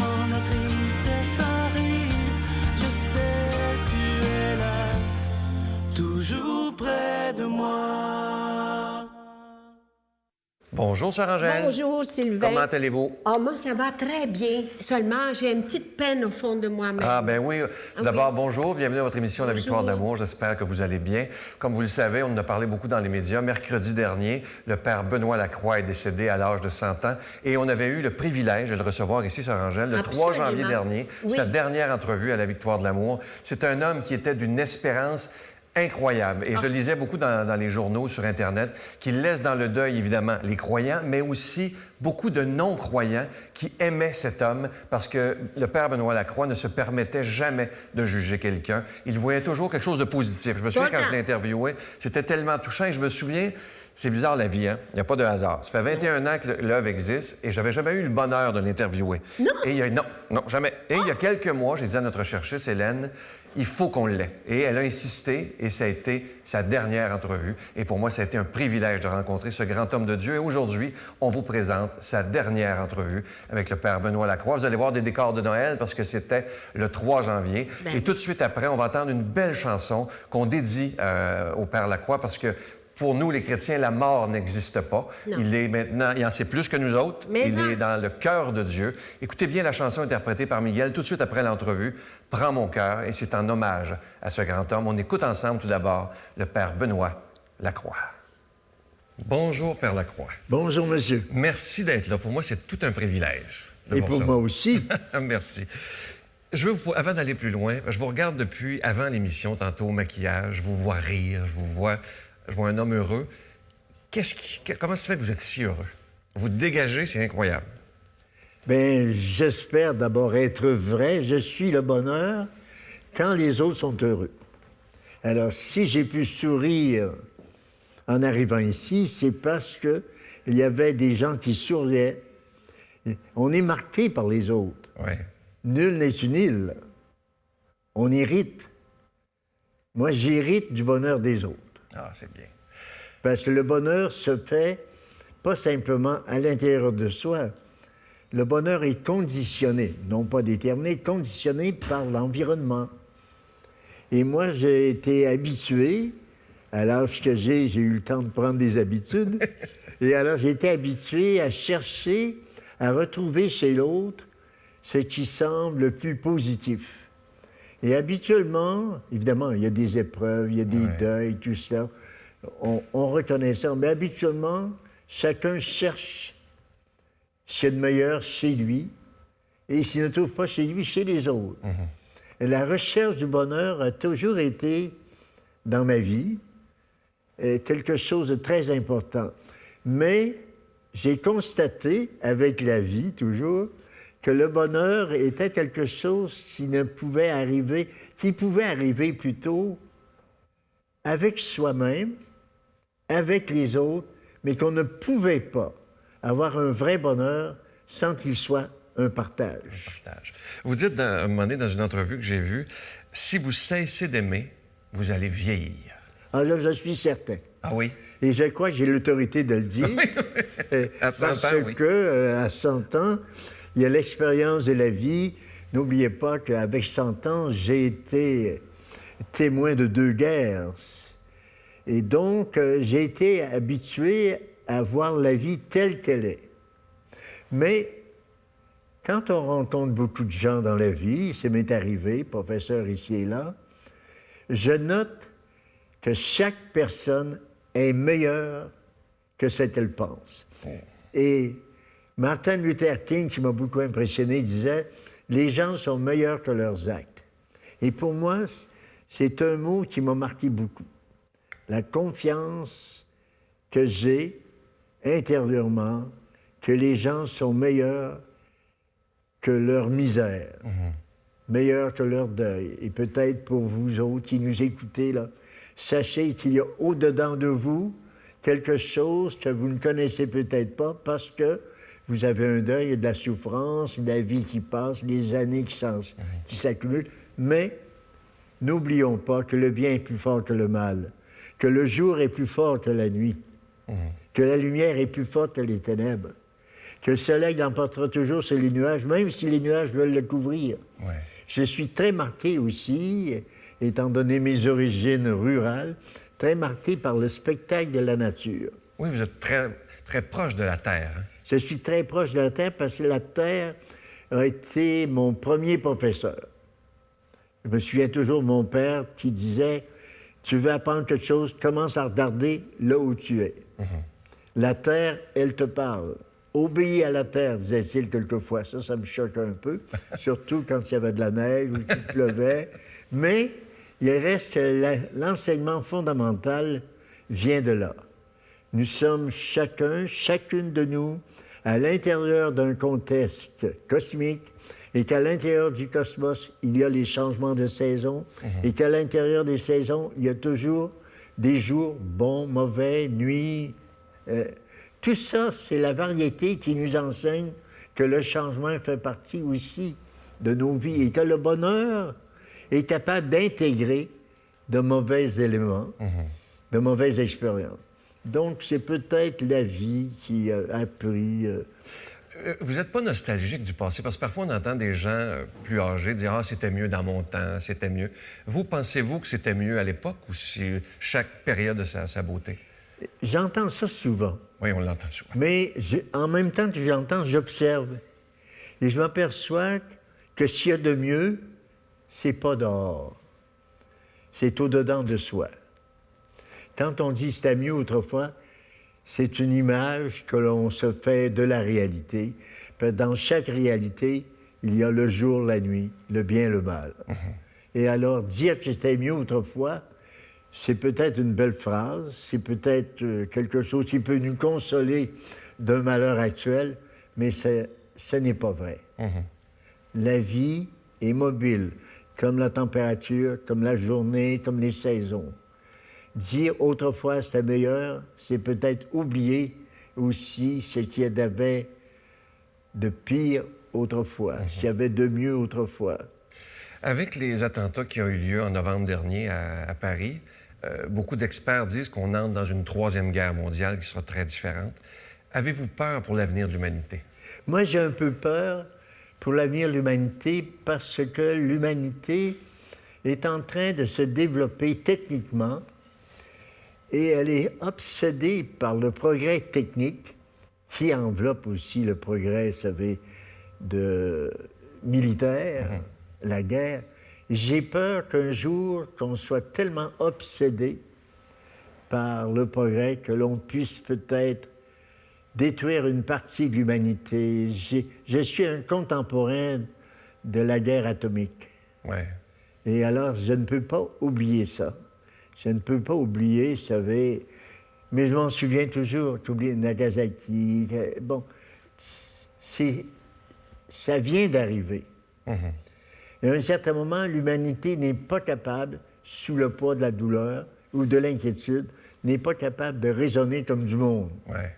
quand la tristesse arrive, je sais tu es là, toujours près de moi. Bonjour, Sœur Angèle. Bonjour, Sylvain. Comment allez-vous? Ah, moi, ça va très bien. Seulement, j'ai une petite peine au fond de moi-même. Ah, ben oui. Tout d'abord, oui. bonjour. Bienvenue à votre émission La Victoire de Bonjour. l'amour. J'espère que vous allez bien. Comme vous le savez, on en a parlé beaucoup dans les médias. Mercredi dernier, le père Benoît Lacroix est décédé à l'âge de 100 ans. Et on avait eu le privilège de le recevoir ici, Sœur Angèle, le 3 Absolument. janvier dernier. Oui. Sa dernière entrevue à La Victoire de l'amour. C'est un homme qui était d'une espérance incroyable. Et je lisais beaucoup dans les journaux, sur Internet, qu'il laisse dans le deuil, évidemment, les croyants, mais aussi beaucoup de non-croyants qui aimaient cet homme parce que le père Benoît Lacroix ne se permettait jamais de juger quelqu'un. Il voyait toujours quelque chose de positif. Je me souviens, quand je l'ai interviewé, c'était tellement touchant et je me souviens... C'est bizarre, la vie, hein? Il n'y a pas de hasard. Ça fait 21 ans que l'œuvre existe et j'avais jamais eu le bonheur de l'interviewer. Non? Non, jamais. Et il y a quelques mois, j'ai dit à notre chercheuse, Hélène, il faut qu'on l'ait. Et elle a insisté et ça a été sa dernière entrevue. Et pour moi, ça a été un privilège de rencontrer ce grand homme de Dieu. Et aujourd'hui, on vous présente sa dernière entrevue avec le père Benoît Lacroix. Vous allez voir des décors de Noël parce que c'était le 3 janvier. Et tout de suite après, on va entendre une belle chanson qu'on dédie au père Lacroix parce que pour nous, les chrétiens, la mort n'existe pas. Non. Il est maintenant, il en sait plus que nous autres. Mais il est dans le cœur de Dieu. Écoutez bien la chanson interprétée par Miguel tout de suite après l'entrevue, « Prends mon cœur », et c'est en hommage à ce grand homme. On écoute ensemble tout d'abord le père Benoît Lacroix. Bonjour, père Lacroix. Bonjour, monsieur. Merci d'être là. Pour moi, c'est tout un privilège. Et pour moi aussi. Merci. Je veux avant d'aller plus loin, je vous regarde depuis avant l'émission, tantôt au maquillage, je vous vois rire, je vois un homme heureux. Comment ça fait que vous êtes si heureux? Vous dégagez, c'est incroyable. Bien, j'espère d'abord être vrai. Je suis le bonheur quand les autres sont heureux. Alors, si j'ai pu sourire en arrivant ici, c'est parce que il y avait des gens qui souriaient. On est marqué par les autres. Ouais. Nul n'est une île. On hérite. Moi, j'hérite du bonheur des autres. Ah, c'est bien. Parce que le bonheur se fait pas simplement à l'intérieur de soi. Le bonheur est conditionné, non pas déterminé, conditionné par l'environnement. Et moi, j'ai été habitué, à l'âge que j'ai eu le temps de prendre des habitudes, et alors j'ai été habitué à chercher, à retrouver chez l'autre ce qui semble le plus positif. Et habituellement, évidemment, il y a des épreuves, il y a des deuils, tout ça. On reconnaît ça. Mais habituellement, chacun cherche ce qu'il y a de meilleur chez lui. Et s'il ne trouve pas chez lui, chez les autres. Et la recherche du bonheur a toujours été, dans ma vie, quelque chose de très important. Mais j'ai constaté, avec la vie toujours, que le bonheur était quelque chose qui pouvait arriver plutôt avec soi-même, avec les autres, mais qu'on ne pouvait pas avoir un vrai bonheur sans qu'il soit un partage. Vous dites, à un moment donné, dans une entrevue que j'ai vue, si vous cessez d'aimer, vous allez vieillir. Ah là, je suis certain. Ah oui? Et je crois que j'ai l'autorité de le dire. À 100 parce ans, oui. que, à 100 ans, il y a l'expérience de la vie. N'oubliez pas qu'avec 100 ans, j'ai été témoin de 2 guerres. Et donc, j'ai été habitué à voir la vie telle qu'elle est. Mais quand on rencontre beaucoup de gens dans la vie, ça m'est arrivé, professeur ici et là, je note que chaque personne est meilleure que ce qu'elle pense. Et Martin Luther King, qui m'a beaucoup impressionné, disait « Les gens sont meilleurs que leurs actes ». Et pour moi, c'est un mot qui m'a marqué beaucoup. La confiance que j'ai intérieurement, que les gens sont meilleurs que leur misère, meilleurs que leur deuil. Et peut-être pour vous autres qui nous écoutez, là, sachez qu'il y a au-dedans de vous quelque chose que vous ne connaissez peut-être pas parce que vous avez un deuil, il y a de la souffrance, de la vie qui passe, les années qui s'accumulent. Mais n'oublions pas que le bien est plus fort que le mal, que le jour est plus fort que la nuit, que la lumière est plus forte que les ténèbres, que le soleil l'emportera toujours sur les nuages, même si les nuages veulent le couvrir. Ouais. Je suis très marqué aussi, étant donné mes origines rurales, très marqué par le spectacle de la nature. Oui, vous êtes très, très proche de la terre. Hein? Je suis très proche de la terre parce que la terre a été mon premier professeur. Je me souviens toujours de mon père qui disait « Tu veux apprendre quelque chose, commence à regarder là où tu es. La terre, elle te parle. Obéis à la terre, disait-il quelquefois. Ça me choque un peu, surtout quand il y avait de la neige ou qu'il pleuvait. Mais il reste que l'enseignement fondamental vient de là. Nous sommes chacune de nous, à l'intérieur d'un contexte cosmique, et qu'à l'intérieur du cosmos, il y a les changements de saison, et qu'à l'intérieur des saisons, il y a toujours des jours bons, mauvais, nuits. Tout ça, c'est la variété qui nous enseigne que le changement fait partie aussi de nos vies et que le bonheur est capable d'intégrer de mauvais éléments, de mauvaises expériences. Donc, c'est peut-être la vie qui a appris... Vous n'êtes pas nostalgique du passé, parce que parfois on entend des gens plus âgés dire « Ah, c'était mieux dans mon temps, c'était mieux ». Vous, pensez-vous que c'était mieux à l'époque ou si chaque période a sa beauté? J'entends ça souvent. Oui, on l'entend souvent. Mais en même temps que j'entends, j'observe. Et je m'aperçois que s'il y a de mieux, c'est pas dehors. C'est au-dedans de soi. Quand on dit c'était mieux autrefois, c'est une image que l'on se fait de la réalité. Parce que dans chaque réalité, il y a le jour, la nuit, le bien, le mal. Et alors, dire que c'était mieux autrefois, c'est peut-être une belle phrase, c'est peut-être quelque chose qui peut nous consoler d'un malheur actuel, mais ce n'est pas vrai. La vie est mobile, comme la température, comme la journée, comme les saisons. Dire autrefois c'était meilleur, c'est peut-être oublier aussi ce qu'il y avait de pire autrefois, ce qu'il y avait de mieux autrefois. Avec les attentats qui ont eu lieu en novembre dernier à Paris, beaucoup d'experts disent qu'on entre dans une troisième guerre mondiale qui sera très différente. Avez-vous peur pour l'avenir de l'humanité? Moi, j'ai un peu peur pour l'avenir de l'humanité parce que l'humanité est en train de se développer techniquement et elle est obsédée par le progrès technique qui enveloppe aussi le progrès, vous savez, militaire, la guerre. J'ai peur qu'un jour, qu'on soit tellement obsédé par le progrès que l'on puisse peut-être détruire une partie de l'humanité. Je suis un contemporain de la guerre atomique. Ouais. Et alors, je ne peux pas oublier ça. Je ne peux pas oublier, vous savez, mais je m'en souviens toujours, oublié Nagasaki. Bon, ça vient d'arriver. Et à un certain moment, l'humanité n'est pas capable, sous le poids de la douleur ou de l'inquiétude, n'est pas capable de raisonner comme du monde. Ouais.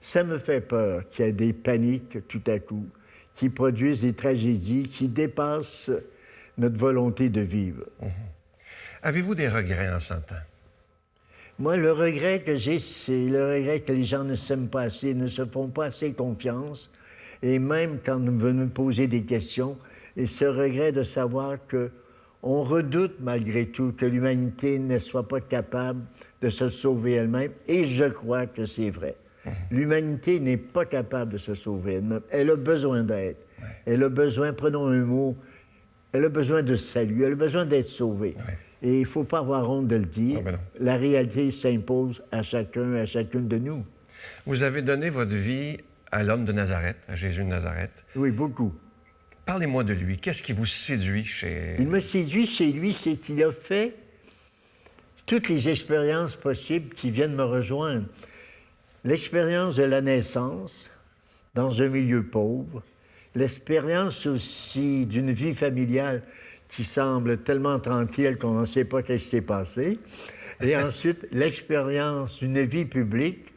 Ça me fait peur qu'il y ait des paniques tout à coup, qui produisent des tragédies qui dépassent notre volonté de vivre. Avez-vous des regrets en 100 ans? Moi, le regret que j'ai, c'est le regret que les gens ne s'aiment pas assez, ne se font pas assez confiance. Et même quand nous venons poser des questions, et ce regret de savoir qu'on redoute malgré tout que l'humanité ne soit pas capable de se sauver elle-même. Et je crois que c'est vrai. L'humanité n'est pas capable de se sauver elle-même. Elle a besoin d'aide. Elle a besoin, prenons un mot, elle a besoin de salut, elle a besoin d'être sauvée. Et il ne faut pas avoir honte de le dire. Non, la réalité s'impose à chacun et à chacune de nous. Vous avez donné votre vie à l'homme de Nazareth, à Jésus de Nazareth. Oui, beaucoup. Parlez-moi de lui. Qu'est-ce qui vous séduit chez... Il me séduit chez lui, c'est qu'il a fait toutes les expériences possibles qui viennent me rejoindre. L'expérience de la naissance dans un milieu pauvre, l'expérience aussi d'une vie familiale qui semble tellement tranquille qu'on ne sait pas ce qui s'est passé, et ensuite l'expérience d'une vie publique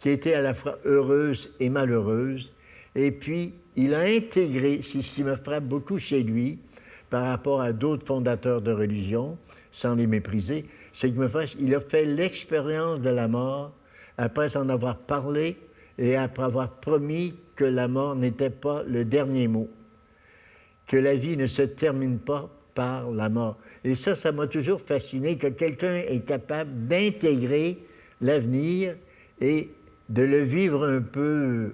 qui a été à la fois heureuse et malheureuse, et puis il a intégré, c'est ce qui me frappe beaucoup chez lui, par rapport à d'autres fondateurs de religion, sans les mépriser, c'est qu'il a fait l'expérience de la mort après en avoir parlé et après avoir promis que la mort n'était pas le dernier mot, que la vie ne se termine pas par la mort. Et ça m'a toujours fasciné, que quelqu'un est capable d'intégrer l'avenir et de le vivre un peu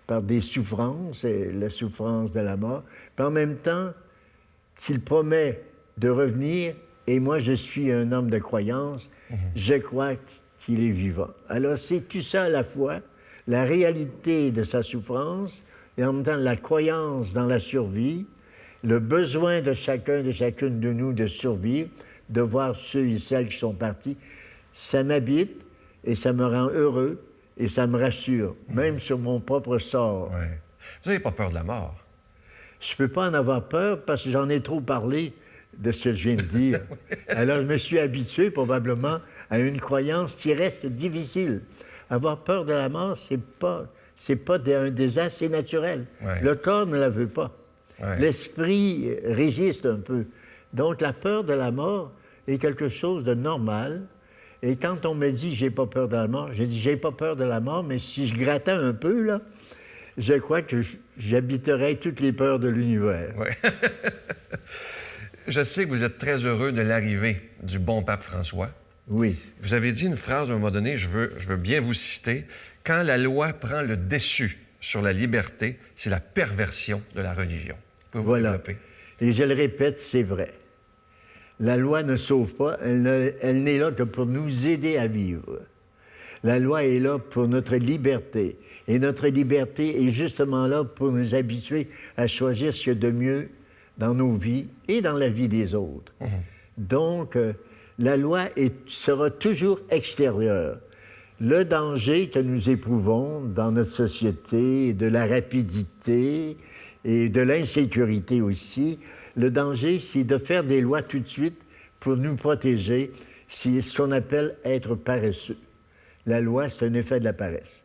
par des souffrances, et la souffrance de la mort, puis en même temps qu'il promet de revenir, et moi je suis un homme de croyance, je crois qu'il est vivant. Alors c'est tout ça à la fois, la réalité de sa souffrance, et en même temps la croyance dans la survie, le besoin de chacun, de chacune de nous de survivre, de voir ceux et celles qui sont partis, ça m'habite et ça me rend heureux et ça me rassure, même sur mon propre sort. Ouais. Vous n'avez pas peur de la mort? Je ne peux pas en avoir peur parce que j'en ai trop parlé de ce que je viens de dire. Alors je me suis habitué probablement à une croyance qui reste difficile. Avoir peur de la mort, c'est pas un désastre, c'est naturel. Ouais. Le corps ne la veut pas. Ouais. L'esprit résiste un peu. Donc, la peur de la mort est quelque chose de normal. Et quand on me dit « j'ai pas peur de la mort », j'ai dit « j'ai pas peur de la mort, mais si je grattais un peu, là, je crois que j'habiterais toutes les peurs de l'univers. » Ouais. Je sais que vous êtes très heureux de l'arrivée du bon pape François. Oui. Vous avez dit une phrase à un moment donné, je veux bien vous citer. « Quand la loi prend le dessus sur la liberté, c'est la perversion de la religion. » Pouvez-vous Voilà. développer? Et je le répète, c'est vrai. La loi ne sauve pas, elle n'est là que pour nous aider à vivre. La loi est là pour notre liberté. Et notre liberté est justement là pour nous habituer à choisir ce qu'il y a de mieux dans nos vies et dans la vie des autres. Donc, la loi sera toujours extérieure. Le danger que nous éprouvons dans notre société, de la rapidité et de l'insécurité aussi, le danger, c'est de faire des lois tout de suite pour nous protéger. C'est ce qu'on appelle être paresseux. La loi, c'est un effet de la paresse.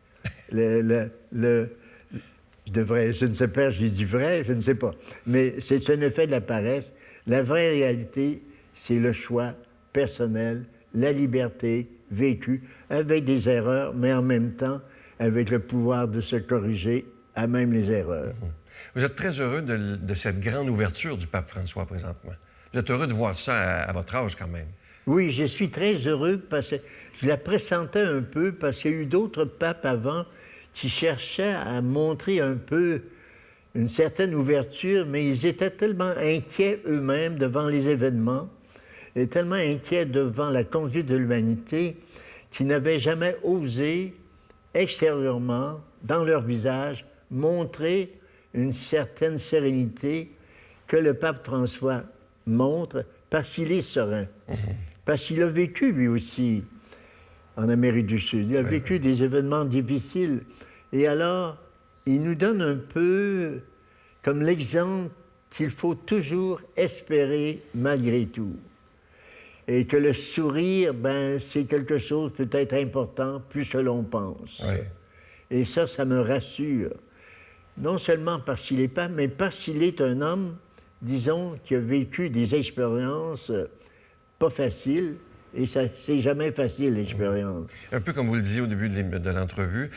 Je ne sais pas, j'ai dit vrai, je ne sais pas. Mais c'est un effet de la paresse. La vraie réalité, c'est le choix personnel, la liberté vécue, avec des erreurs, mais en même temps, avec le pouvoir de se corriger à même les erreurs. Vous êtes très heureux de cette grande ouverture du pape François présentement. Vous êtes heureux de voir ça à votre âge quand même. Oui, je suis très heureux parce que je la pressentais un peu, parce qu'il y a eu d'autres papes avant qui cherchaient à montrer un peu une certaine ouverture, mais ils étaient tellement inquiets eux-mêmes devant les événements et tellement inquiets devant la conduite de l'humanité qu'ils n'avaient jamais osé extérieurement, dans leur visage, montrer une certaine sérénité que le pape François montre parce qu'il est serein. Parce qu'il a vécu, lui aussi, en Amérique du Sud. Il a vécu des événements difficiles. Et alors, il nous donne un peu comme l'exemple qu'il faut toujours espérer malgré tout. Et que le sourire, c'est quelque chose peut-être important, plus que l'on pense. Ouais. Et ça me rassure. Non seulement parce qu'il est pape, mais parce qu'il est un homme, disons, qui a vécu des expériences pas faciles, et ça, c'est jamais facile, l'expérience. Un peu comme vous le disiez au début de l'entrevue,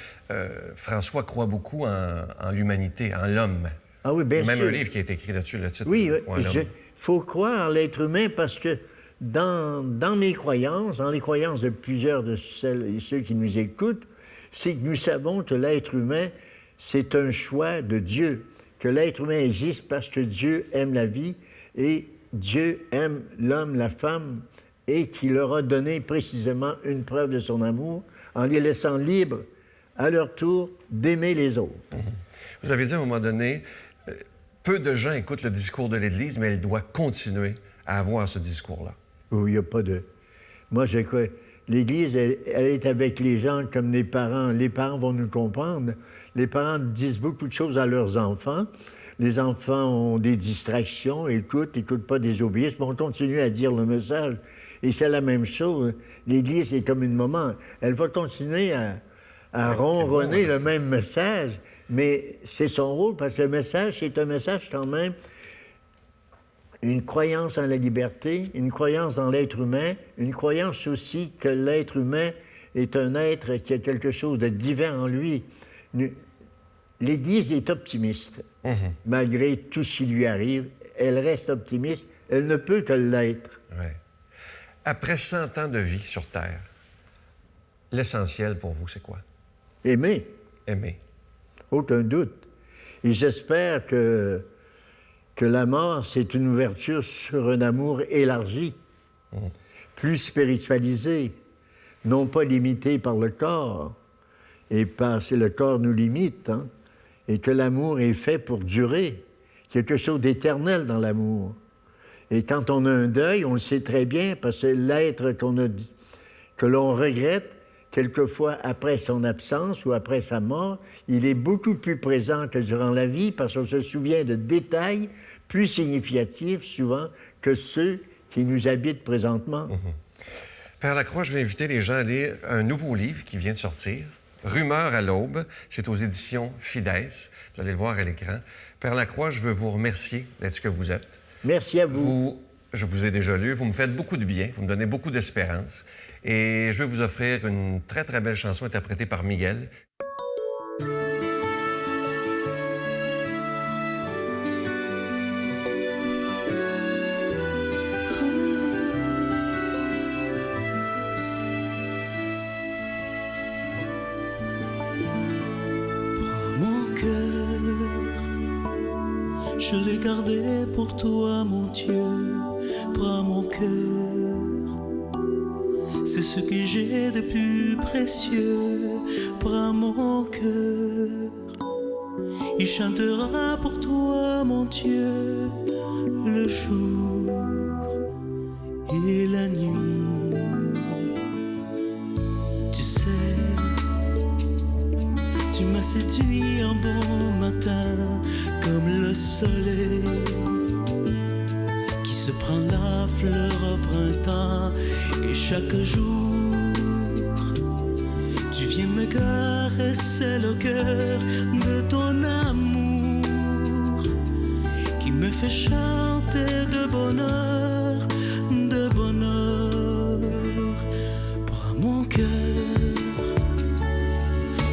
François croit beaucoup en l'humanité, en l'homme. Ah oui, bien sûr. Même un livre qui a été écrit là-dessus, le titre. Oui, Croit en l'homme. il faut croire en l'être humain parce que dans mes croyances, dans les croyances de plusieurs de celles et ceux qui nous écoutent, c'est que nous savons que l'être humain, c'est un choix de Dieu, que l'être humain existe parce que Dieu aime la vie et Dieu aime l'homme, la femme, et qu'il leur a donné précisément une preuve de son amour en les laissant libres, à leur tour, d'aimer les autres. Vous avez dit à un moment donné, peu de gens écoutent le discours de l'Église, mais elle doit continuer à avoir ce discours-là. Oui, il n'y a pas de... Moi, je crois... L'Église, elle est avec les gens comme les parents. Les parents vont nous comprendre. Les parents disent beaucoup de choses à leurs enfants. Les enfants ont des distractions, écoutent pas, désobéissent, mais on continue à dire le message. Et c'est la même chose. L'Église est comme une maman. Elle va continuer à ronronner le même message, mais c'est son rôle parce que le message, c'est un message quand même, une croyance en la liberté, une croyance dans l'être humain, une croyance aussi que l'être humain est un être qui a quelque chose de divin en lui. l'Église est optimiste. Malgré tout ce qui lui arrive, elle reste optimiste. Elle ne peut que l'être. Ouais. Après 100 ans de vie sur Terre, l'essentiel pour vous, c'est quoi? Aimer, Aimer. aucun doute. Et j'espère que la mort, c'est une ouverture sur un amour élargi, plus spiritualisé, non pas limité par le corps, et parce que le corps nous limite, hein, et que l'amour est fait pour durer, quelque chose d'éternel dans l'amour. Et quand on a un deuil, on le sait très bien, parce que l'être que l'on regrette, quelquefois après son absence ou après sa mort, il est beaucoup plus présent que durant la vie, parce qu'on se souvient de détails plus significatifs souvent que ceux qui nous habitent présentement. Père Lacroix, je vais inviter les gens à lire un nouveau livre qui vient de sortir, Rumeurs à l'aube. C'est aux éditions Fides. Vous allez le voir à l'écran. Père Lacroix, je veux vous remercier d'être ce que vous êtes. Merci à vous. Je vous ai déjà lu. Vous me faites beaucoup de bien. Vous me donnez beaucoup d'espérance. Et je vais vous offrir une très, très belle chanson interprétée par Miguel. Mon cœur, je l'ai gardé pour toi, mon Dieu. Prends mon cœur, c'est ce que j'ai de plus précieux. Prends mon cœur, il chantera pour toi, mon Dieu, le jour et la nuit. Tu sais, tu m'as séduit un bon matin, comme le soleil qui se prend la fleur au printemps. Et chaque jour, tu viens me caresser le cœur de ton amour, qui me fait chanter de bonheur, de bonheur. Prends mon cœur,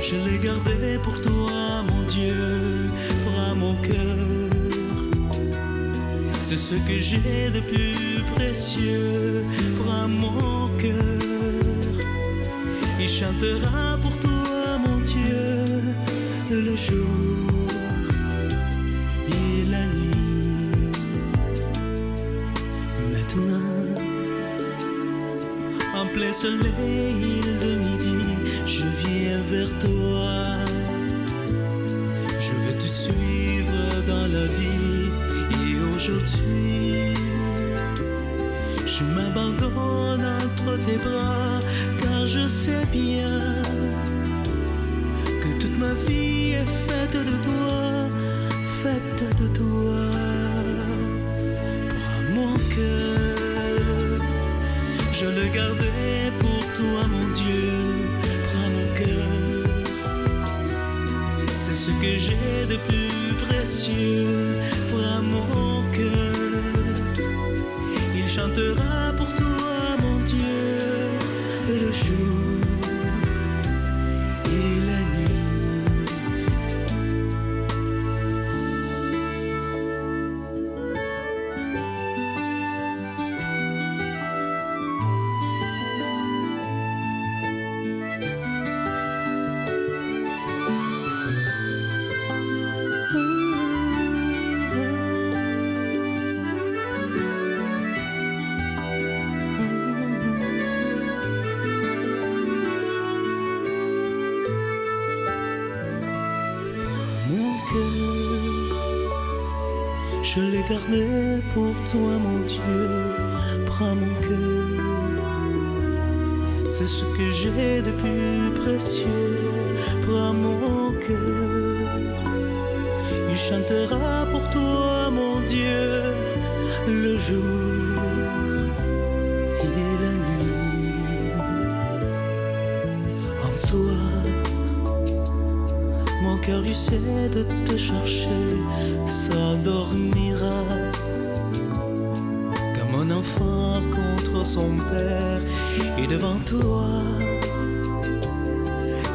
je l'ai gardé pour toi, mon Dieu. Prends mon cœur, c'est ce que j'ai de plus précieux. Prends mon cœur, il chantera pour toi, mon Dieu, le jour et la nuit. Maintenant, en plein soleil de midi, je viens vers toi. Je veux te suivre dans la vie. Et aujourd'hui, je m'abandonne entre tes bras, car je sais bien que toute ma vie est faite de toi, faite de toi. Prends mon cœur, je le gardais pour toi, mon Dieu. Prends mon cœur, c'est ce que j'ai de plus précieux. Prends mon cœur, il chantera pour toi, mon Dieu, le jour et la nuit. Je l'ai gardé pour toi, mon Dieu. Prends mon cœur, c'est ce que j'ai de plus précieux. Prends mon cœur, il chantera pour toi, mon Dieu, le jour et la nuit. En soi, mon cœur essaie de te chercher, s'endormira comme un enfant contre son père et devant toi.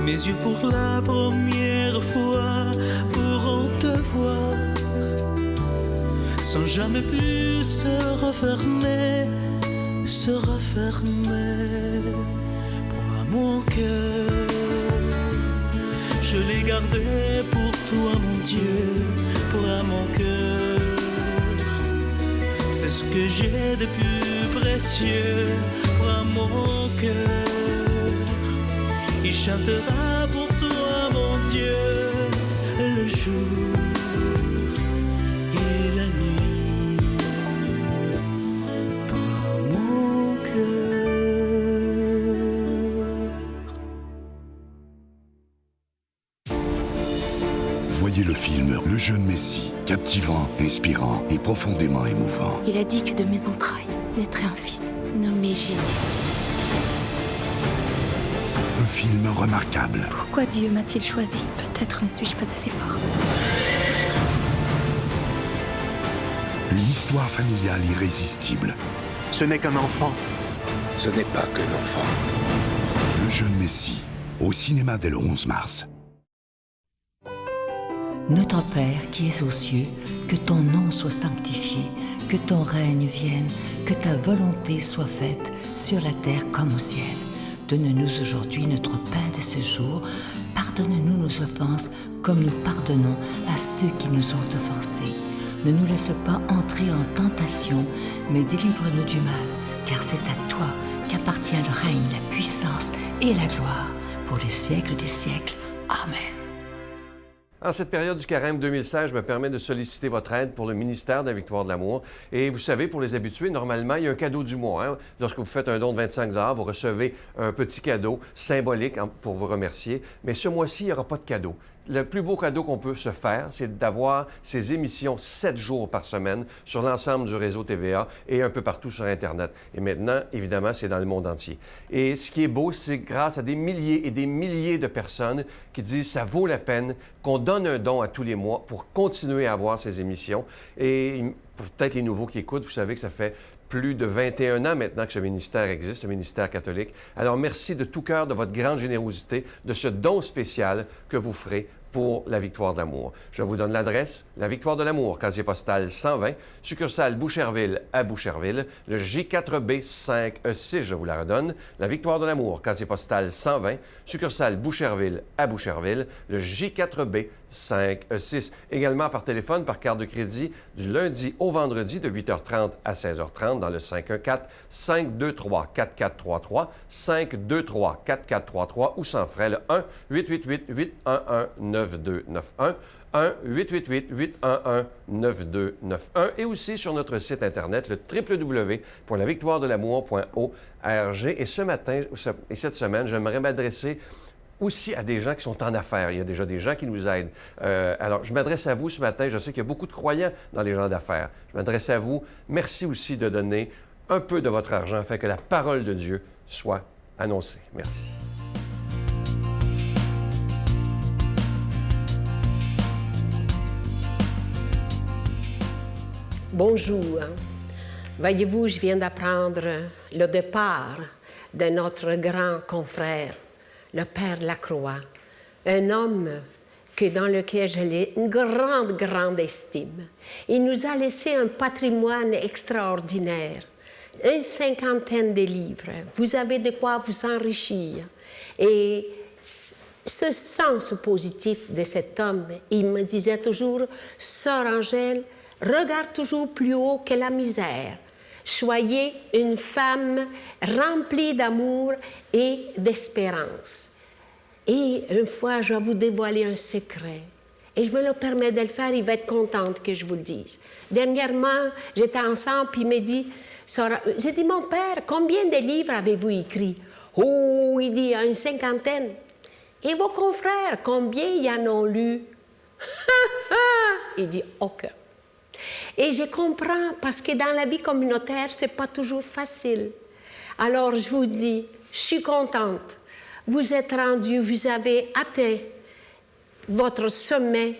Mes yeux pour la première fois pourront te voir sans jamais plus se refermer pour mon cœur. Je l'ai gardé pour toi mon Dieu, pour mon cœur. C'est ce que j'ai de plus précieux pour mon cœur. Il chantera pour toi mon Dieu le jour et la nuit pour mon cœur. Voyez le film Le jeune Messie, captivant, inspirant et profondément émouvant. Il a dit que de mes entrailles naîtrait un fils nommé Jésus. Un film remarquable. Pourquoi Dieu m'a-t-il choisi? Peut-être ne suis-je pas assez forte. Une histoire familiale irrésistible. Ce n'est qu'un enfant. Ce n'est pas qu'un enfant. Le jeune Messie, au cinéma dès le 11 mars. Notre Père qui es aux cieux, que ton nom soit sanctifié, que ton règne vienne, que ta volonté soit faite sur la terre comme au ciel. Donne-nous aujourd'hui notre pain de ce jour. Pardonne-nous nos offenses comme nous pardonnons à ceux qui nous ont offensés. Ne nous laisse pas entrer en tentation, mais délivre-nous du mal, car c'est à toi qu'appartient le règne, la puissance et la gloire pour les siècles des siècles. Amen. En cette période du Carême 2016, je me permets de solliciter votre aide pour le ministère de la Victoire de l'Amour. Et vous savez, pour les habitués, normalement, il y a un cadeau du mois. Hein? Lorsque vous faites un don de 25 $, vous recevez un petit cadeau symbolique pour vous remercier. Mais ce mois-ci, il n'y aura pas de cadeau. Le plus beau cadeau qu'on peut se faire, c'est d'avoir ces émissions 7 jours par semaine sur l'ensemble du réseau TVA et un peu partout sur Internet. Et maintenant, évidemment, c'est dans le monde entier. Et ce qui est beau, c'est grâce à des milliers et des milliers de personnes qui disent ça vaut la peine qu'on donne un don à tous les mois pour continuer à avoir ces émissions. Et pour peut-être les nouveaux qui écoutent, vous savez que ça fait plus de 21 ans maintenant que ce ministère existe, le ministère catholique. Alors, merci de tout cœur de votre grande générosité, de ce don spécial que vous ferez pour la Victoire de l'Amour. Je vous donne l'adresse, la Victoire de l'Amour, casier postal 120, succursale Boucherville à Boucherville, le J4B 5E6, je vous la redonne, la Victoire de l'Amour, casier postal 120, succursale Boucherville à Boucherville, le J4B 5E6. Également par téléphone, par carte de crédit, du lundi au vendredi de 8h30 à 16h30 dans le 514-523-4433, 523-4433 ou sans frais le 1-888-811-9291, 1-888-811-9291 et aussi sur notre site Internet, le www.lavictoiredelamour.org. Et ce matin et cette semaine, j'aimerais m'adresser aussi à des gens qui sont en affaires. Il y a déjà des gens qui nous aident. Alors, je m'adresse à vous ce matin. Je sais qu'il y a beaucoup de croyants dans les gens d'affaires. Je m'adresse à vous. Merci aussi de donner un peu de votre argent afin que la parole de Dieu soit annoncée. Merci. Bonjour. Voyez-vous, je viens d'apprendre le départ de notre grand confrère, le Père Lacroix, un homme dans lequel j'ai une grande estime. Il nous a laissé un patrimoine extraordinaire, une 50aine de livres. Vous avez de quoi vous enrichir. Et ce sens positif de cet homme, il me disait toujours, « Sœur Angèle, regarde toujours plus haut que la misère. Soyez une femme remplie d'amour et d'espérance. » Et une fois, je vais vous dévoiler un secret. Et je me le permets de le faire, il va être content que je vous le dise. Dernièrement, j'étais ensemble, puis il m'a dit, j'ai dit, mon père, combien de livres avez-vous écrits? Oh, il dit, une 50aine. Et vos confrères, combien y en ont lu? Il dit, aucun. Et je comprends, parce que dans la vie communautaire, c'est pas toujours facile. Alors, je vous dis, je suis contente. Vous êtes rendus, vous avez atteint votre sommet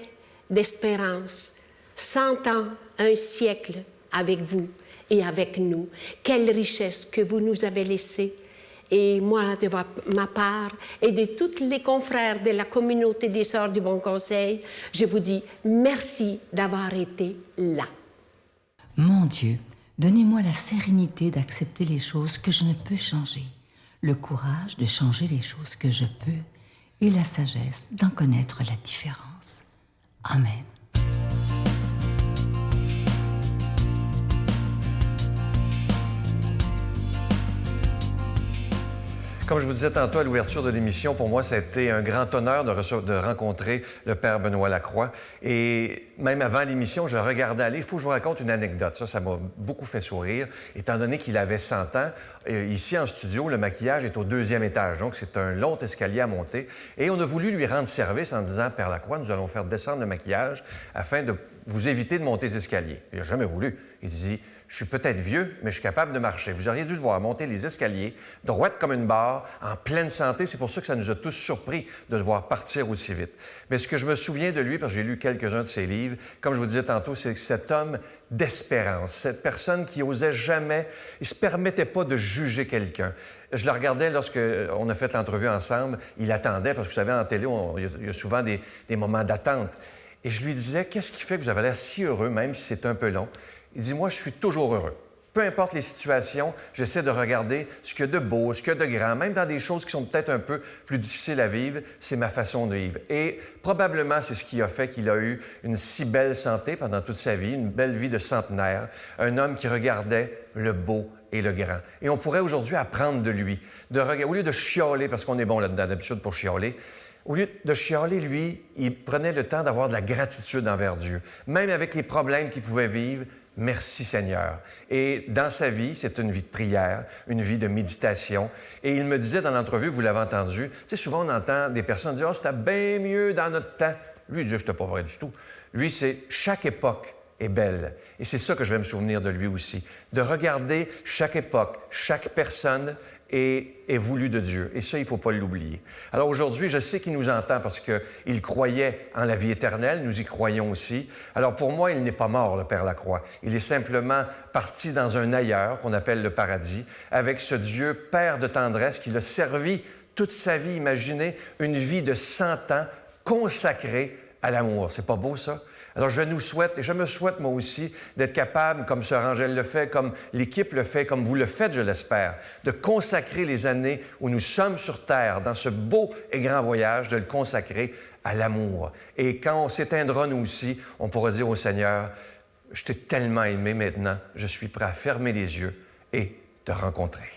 d'espérance. 100 ans, un siècle avec vous et avec nous. Quelle richesse que vous nous avez laissée. Et moi, de ma part, et de tous les confrères de la communauté des Sœurs du Bon Conseil, je vous dis merci d'avoir été là. Mon Dieu, donnez-moi la sérénité d'accepter les choses que je ne peux changer, le courage de changer les choses que je peux et la sagesse d'en connaître la différence. Amen. Comme je vous disais tantôt à l'ouverture de l'émission, pour moi, ça a été un grand honneur de rencontrer le Père Benoît Lacroix. Et même avant l'émission, je regardais aller. Il faut que je vous raconte une anecdote. Ça m'a beaucoup fait sourire, étant donné qu'il avait 100 ans. Ici, en studio, le maquillage est au 2e étage. Donc, c'est un long escalier à monter. Et on a voulu lui rendre service en disant, Père Lacroix, nous allons faire descendre le maquillage afin de vous éviter de monter les escaliers. Il n'a jamais voulu. Il dit, je suis peut-être vieux, mais je suis capable de marcher. Vous auriez dû le voir monter les escaliers, droite comme une barre, en pleine santé. C'est pour ça que ça nous a tous surpris de le voir partir aussi vite. Mais ce que je me souviens de lui, parce que j'ai lu quelques-uns de ses livres, comme je vous disais tantôt, c'est cet homme d'espérance, cette personne qui osait jamais, il ne se permettait pas de juger quelqu'un. Je le regardais lorsqu'on a fait l'entrevue ensemble, il attendait, parce que vous savez, en télé, il y a souvent des moments d'attente. Et je lui disais, qu'est-ce qui fait que vous avez l'air si heureux, même si c'est un peu long? Il dit, moi, je suis toujours heureux. Peu importe les situations, j'essaie de regarder ce qu'il y a de beau, ce qu'il y a de grand, même dans des choses qui sont peut-être un peu plus difficiles à vivre, c'est ma façon de vivre. Et probablement, c'est ce qui a fait qu'il a eu une si belle santé pendant toute sa vie, une belle vie de centenaire, un homme qui regardait le beau et le grand. Et on pourrait aujourd'hui apprendre de lui, au lieu de chialer, parce qu'on est bon là-dedans d'habitude pour chialer, au lieu de chialer, lui, il prenait le temps d'avoir de la gratitude envers Dieu. Même avec les problèmes qu'il pouvait vivre, merci Seigneur. Et dans sa vie, c'est une vie de prière, une vie de méditation. Et il me disait dans l'entrevue, vous l'avez entendu, tu sais, souvent on entend des personnes dire « Ah, c'était bien mieux dans notre temps ». Lui, il dit « C'était pas vrai du tout ». Lui, c'est chaque époque est belle. Et c'est ça que je vais me souvenir de lui aussi, de regarder chaque époque, chaque personne est voulu de Dieu. Et ça, il ne faut pas l'oublier. Alors aujourd'hui, je sais qu'il nous entend parce qu'il croyait en la vie éternelle. Nous y croyons aussi. Alors pour moi, il n'est pas mort, le Père Lacroix. Il est simplement parti dans un ailleurs qu'on appelle le paradis, avec ce Dieu Père de tendresse qui l'a servi toute sa vie. Imaginez une vie de 100 ans consacrée à l'amour. C'est pas beau, ça? Alors, je nous souhaite, et je me souhaite moi aussi, d'être capable, comme Sœur Angèle le fait, comme l'équipe le fait, comme vous le faites, je l'espère, de consacrer les années où nous sommes sur Terre, dans ce beau et grand voyage, de le consacrer à l'amour. Et quand on s'éteindra, nous aussi, on pourra dire au Seigneur, « Je t'ai tellement aimé maintenant, je suis prêt à fermer les yeux et te rencontrer. »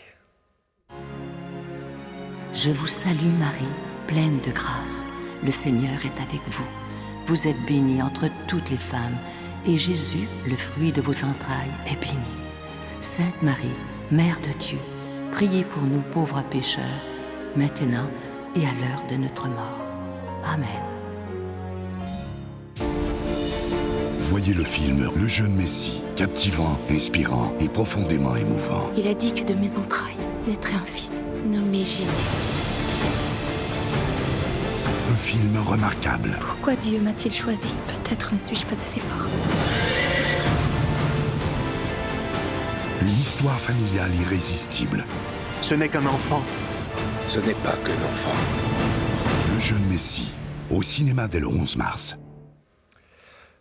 Je vous salue Marie, pleine de grâce. Le Seigneur est avec vous. Vous êtes bénie entre toutes les femmes, et Jésus, le fruit de vos entrailles, est béni. Sainte Marie, Mère de Dieu, priez pour nous pauvres pécheurs, maintenant et à l'heure de notre mort. Amen. Voyez le film Le jeune Messie, captivant, inspirant et profondément émouvant. Il a dit que de mes entrailles naîtrait un fils, nommé Jésus. Un film remarquable. Pourquoi Dieu m'a-t-il choisi? Peut-être ne suis-je pas assez forte. Une histoire familiale irrésistible. Ce n'est qu'un enfant. Ce n'est pas qu'un enfant. Le jeune Messie, au cinéma dès le 11 mars.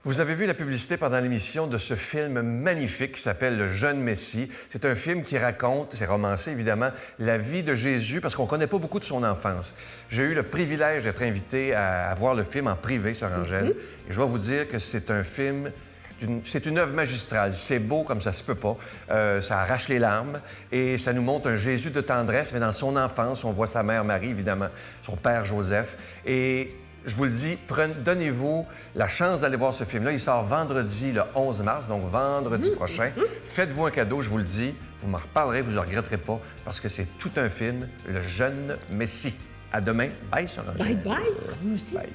Vous avez vu la publicité pendant l'émission de ce film magnifique qui s'appelle Le jeune Messie. C'est un film qui raconte, c'est romancé évidemment, la vie de Jésus parce qu'on ne connaît pas beaucoup de son enfance. J'ai eu le privilège d'être invité à voir le film en privé, Sœur Angèle, et je dois vous dire que c'est un film, c'est une œuvre magistrale. C'est beau comme ça se peut pas. Ça arrache les larmes et ça nous montre un Jésus de tendresse, mais dans son enfance, on voit sa mère Marie, évidemment, son père Joseph. Et je vous le dis, donnez-vous la chance d'aller voir ce film-là. Il sort vendredi, le 11 mars, donc vendredi prochain. Faites-vous un cadeau, je vous le dis. Vous m'en reparlerez, vous ne regretterez pas, parce que c'est tout un film, Le jeune Messie. À demain. Bye, Sœur Angèle. Bye bye, vous aussi. Bye.